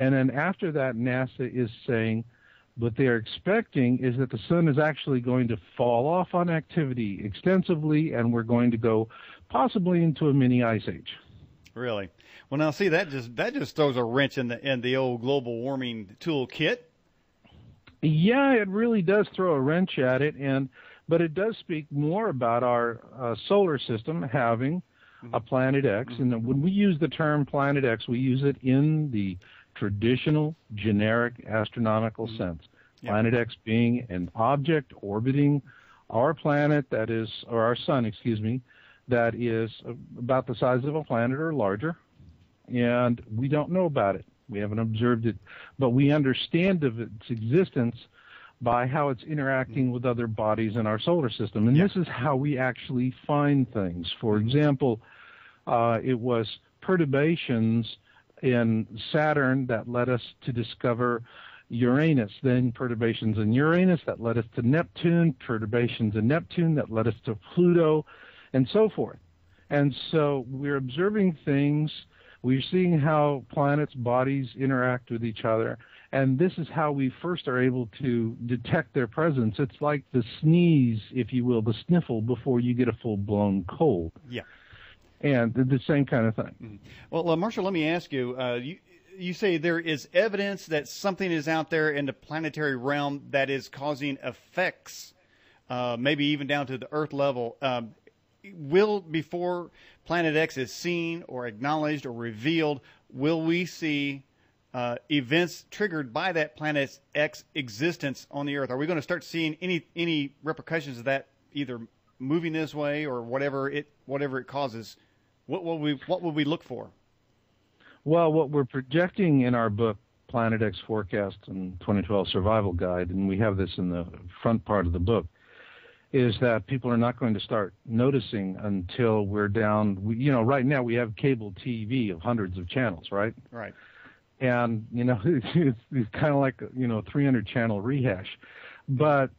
And then after that, NASA is saying what they're expecting is that the sun is actually going to fall off on activity extensively, and we're going to go possibly into a mini ice age. Really? Well, now see, that just throws a wrench in the old global warming toolkit. Yeah, it really does throw a wrench at it, but it does speak more about our solar system having a planet X. And when we use the term planet X, we use it in the traditional, generic astronomical sense. Yep. Planet X being an object orbiting our planet, or our sun, that is about the size of a planet or larger, and we don't know about it. We haven't observed it, but we understand of its existence by how it's interacting with other bodies in our solar system. And this is how we actually find things. For example, it was perturbations in Saturn that led us to discover Uranus, then perturbations in Uranus that led us to Neptune, perturbations in Neptune that led us to Pluto, and so forth. And so we're observing things, we're seeing how planets' bodies interact with each other, and this is how we first are able to detect their presence. It's like the sneeze, if you will, the sniffle before you get a full-blown cold. Yeah. And the same kind of thing. Mm-hmm. Well, Marshall, let me ask you, you say there is evidence that something is out there in the planetary realm that is causing effects, maybe even down to the Earth level. Before Planet X is seen or acknowledged or revealed, will we see events triggered by that Planet X existence on the Earth? Are we going to start seeing any repercussions of that, either moving this way or whatever it causes? What will we look for? Well, what we're projecting in our book, Planet X Forecast and 2012 Survival Guide, and we have this in the front part of the book, is that people are not going to start noticing until we're down. Right now we have cable TV of hundreds of channels, right? Right. And, it's kind of like, 300-channel rehash. But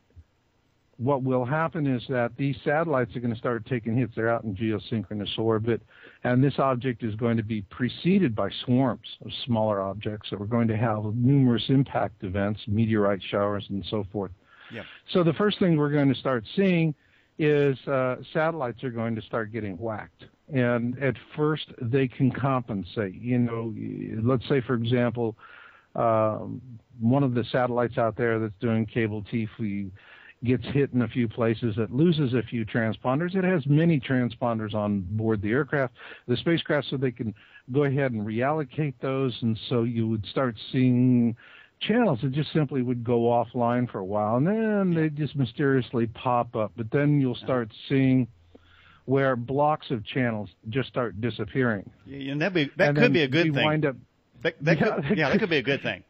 what will happen is that these satellites are going to start taking hits. They're out in geosynchronous orbit, and this object is going to be preceded by swarms of smaller objects. So we're going to have numerous impact events, meteorite showers, and so forth. Yep. So the first thing we're going to start seeing is satellites are going to start getting whacked. And at first they can compensate. Let's say, for example, one of the satellites out there that's doing cable TV gets hit in a few places. It loses a few transponders. It has many transponders on board the spacecraft, so they can go ahead and reallocate those. And so you would start seeing channels that just simply would go offline for a while, and then they just mysteriously pop up. But then you'll start seeing where blocks of channels just start disappearing. Yeah, and that could be a good thing. That could be a good thing.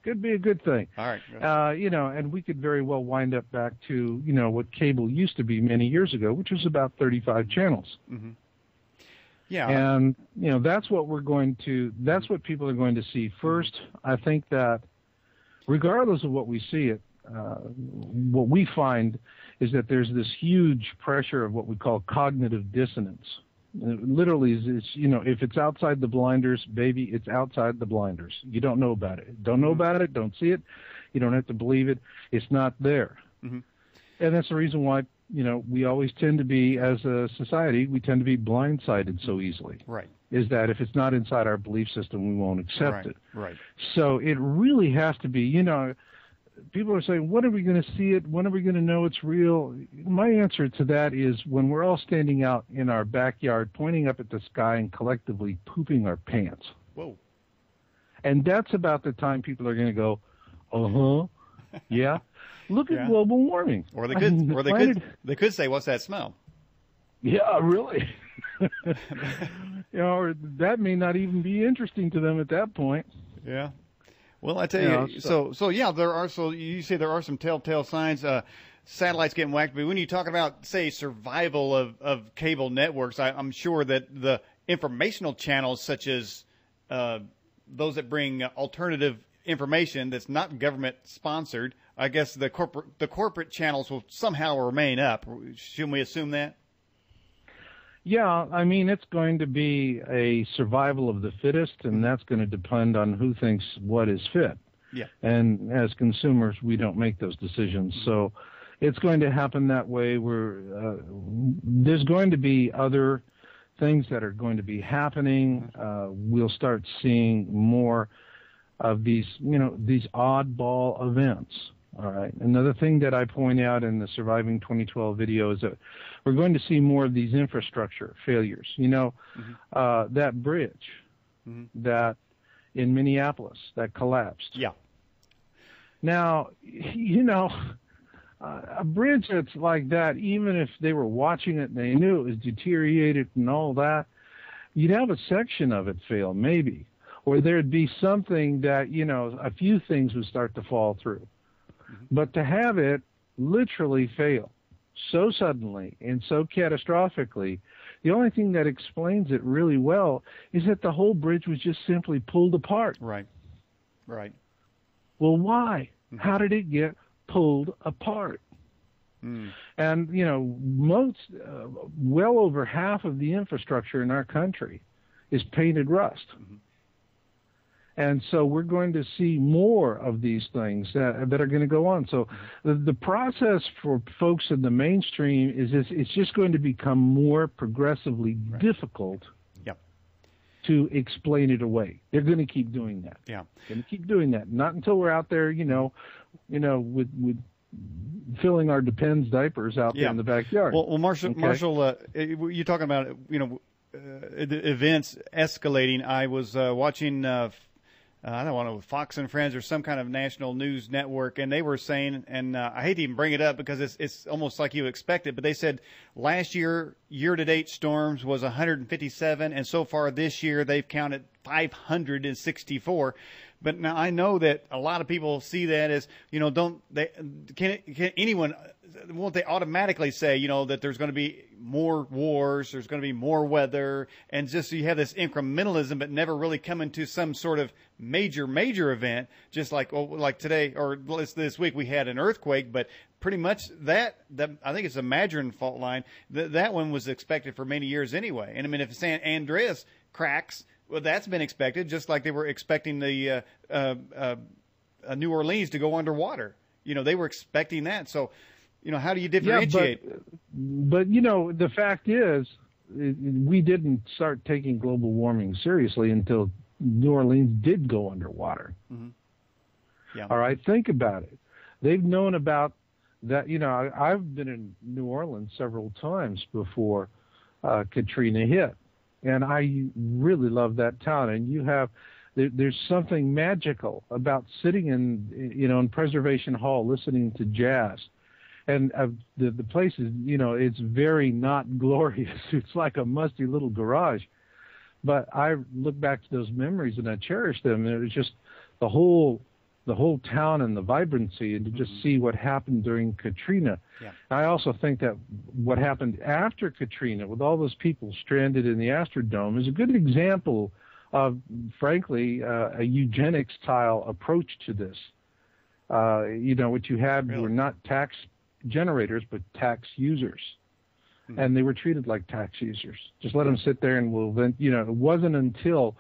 Could be a good thing. All right. And we could very well wind up back to, what cable used to be many years ago, which was about 35 channels. Mm-hmm. Yeah. And, that's what people are going to see first. I think that regardless of what we see, what we find is that there's this huge pressure of what we call cognitive dissonance. Literally, if it's outside the blinders, baby, it's outside the blinders. You don't know about it. Don't know about it. Don't see it. You don't have to believe it. It's not there. Mm-hmm. And that's the reason why, we always tend to be, as a society, we tend to be blindsided so easily. Right. Is that if it's not inside our belief system, we won't accept it. Right. So it really has to be, people are saying, when are we going to see it? When are we going to know it's real? My answer to that is when we're all standing out in our backyard, pointing up at the sky and collectively pooping our pants. Whoa. And that's about the time people are going to go, yeah. Look at global warming. Or they could say, what's that smell? Yeah, really. Or that may not even be interesting to them at that point. Yeah. Well, I tell you, you say there are some telltale signs. Satellites getting whacked, but when you talk about, say, survival of cable networks, I'm sure that the informational channels, such as those that bring alternative information that's not government sponsored, I guess the corporate channels will somehow remain up. Shouldn't we assume that? Yeah, I mean, it's going to be a survival of the fittest, and that's going to depend on who thinks what is fit. Yeah. And as consumers, we don't make those decisions. So it's going to happen that way. There's going to be other things that are going to be happening. We'll start seeing more of these oddball events. All right. Another thing that I point out in the Surviving 2012 video is that we're going to see more of these infrastructure failures. That bridge that in Minneapolis that collapsed. Yeah. Now, a bridge that's like that, even if they were watching it and they knew it was deteriorated and all that, you'd have a section of it fail, maybe. Or there'd be something that, a few things would start to fall through. But to have it literally fail so suddenly and so catastrophically, the only thing that explains it really well is that the whole bridge was just simply pulled apart. Right. Well, why? How did it get pulled apart? And, well over half of the infrastructure in our country is painted rust. And so we're going to see more of these things that are going to go on. So the process for folks in the mainstream is it's just going to become more progressively difficult to explain it away. They're going to keep doing that. Yeah. Going to keep doing that. Not until we're out there, with filling our Depends diapers out there in the backyard. Well, Marshall, you're talking about, events escalating. I was watching I don't know, Fox and Friends or some kind of national news network, and they were saying, and I hate to even bring it up because it's almost like you expect it, but they said last year-to-date storms was 157, and so far this year they've counted 564. But now I know that a lot of people see that as, won't they automatically say, that there's going to be more wars, there's going to be more weather, and just you have this incrementalism, but never really coming to some sort of major event, just like today or this week we had an earthquake, but pretty much that I think it's a Madron fault line. That one was expected for many years anyway. And I mean, if San Andreas cracks, well, that's been expected, just like they were expecting the New Orleans to go underwater. They were expecting that. So, how do you differentiate? Yeah, but the fact is, we didn't start taking global warming seriously until New Orleans did go underwater. Yeah. All right, think about it. They've known about that. I've been in New Orleans several times before Katrina hit. And I really love that town. And there's something magical about sitting in Preservation Hall listening to jazz. And the place is, it's very not glorious. It's like a musty little garage. But I look back to those memories and I cherish them. And it was just the whole town and the vibrancy, and to just see what happened during Katrina. Yeah. I also think that what happened after Katrina, with all those people stranded in the Astrodome, is a good example of, frankly, a eugenics-style approach to this. What you had were not tax generators, but tax users. And they were treated like tax users. Just let them sit there and it wasn't until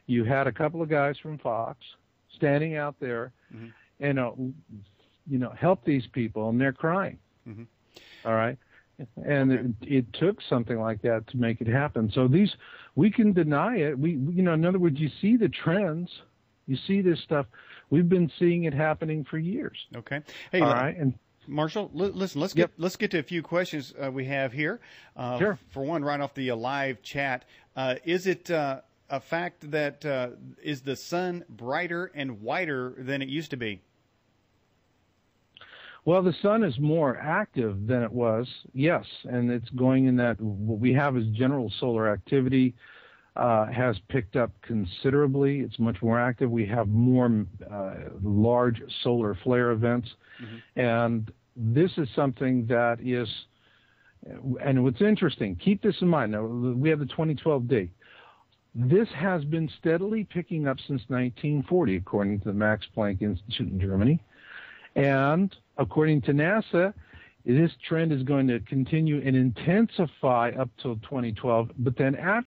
you had a couple of guys from Fox standing out there, help these people, and they're crying. All right, and it took something like that to make it happen. So we can deny it. In other words, you see the trends, you see this stuff. We've been seeing it happening for years. Okay. Hey, all right, and Marshall, listen. Let's get to a few questions we have here. Sure. For one, right off the live chat, is it a fact that is the sun brighter and whiter than it used to be? Well, the sun is more active than it was, yes, and it's going in that what we have is general solar activity has picked up considerably. It's much more active. We have more large solar flare events, and this is something that is, and what's interesting, keep this in mind. Now, we have the 2012 date. This has been steadily picking up since 1940, according to the Max Planck Institute in Germany. And according to NASA, this trend is going to continue and intensify up till 2012. But then after